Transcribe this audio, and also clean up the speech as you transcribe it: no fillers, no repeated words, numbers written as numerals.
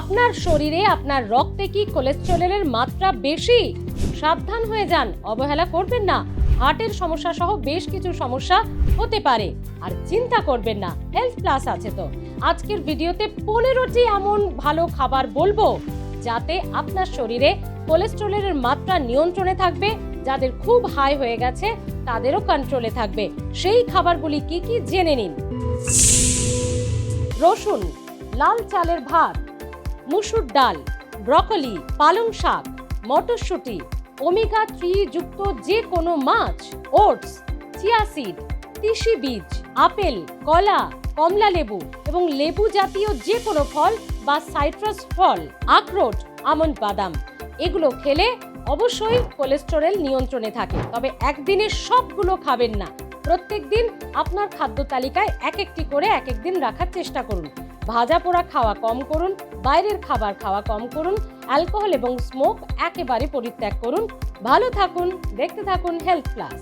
আপনার শরীরে আপনার রক্তে কি কোলেস্টেরলের মাত্রা বেশি? সাবধান হয়ে যান, অবহেলা করবেন না। হার্টের সমস্যা সহ বেশ কিছু সমস্যা হতে পারে। আর চিন্তা করবেন না, হেলথ প্লাস আছে তো। আজকের ভিডিওতে 15টি এমন ভালো খাবার বলবো যাতে আপনার শরীরে কোলেস্টেরলের মাত্রা নিয়ন্ত্রণে থাকবে, যাদের খুব হাই হয়ে গেছে তাদেরও কন্ট্রোলে থাকবে। সেই খাবারগুলি কি কি জেনে নিন। রসুন, লাল চালের ভাত, মুসুর ডাল, ব্রকলি, পালং শাক, মটরশুঁটি, ওমেগা 3 যুক্ত যে কোনো মাছ, ওটস, চিয়া সিড, তিসি বীজ, আপেল, কলা, কমলা লেবু এবং লেবু জাতীয় যে কোনো ফল বা সাইট্রাস ফল, আখরোট, আমন্ড বাদাম, এগুলো খেলে অবশ্যই কোলেস্টেরল নিয়ন্ত্রণে থাকে। তবে একদিনে সবগুলো খাবেন না, প্রত্যেক দিন আপনার খাদ্য তালিকায় এক একটি করে এক একদিন রাখার চেষ্টা করুন। ভাজা পোড়া খাওয়া কম করুন, বাইরের খাবার খাওয়া কম করুন, অ্যালকোহল এবং স্মোক একেবারে পরিত্যাগ করুন। ভালো থাকুন, দেখতে থাকুন হেলথ প্লাস।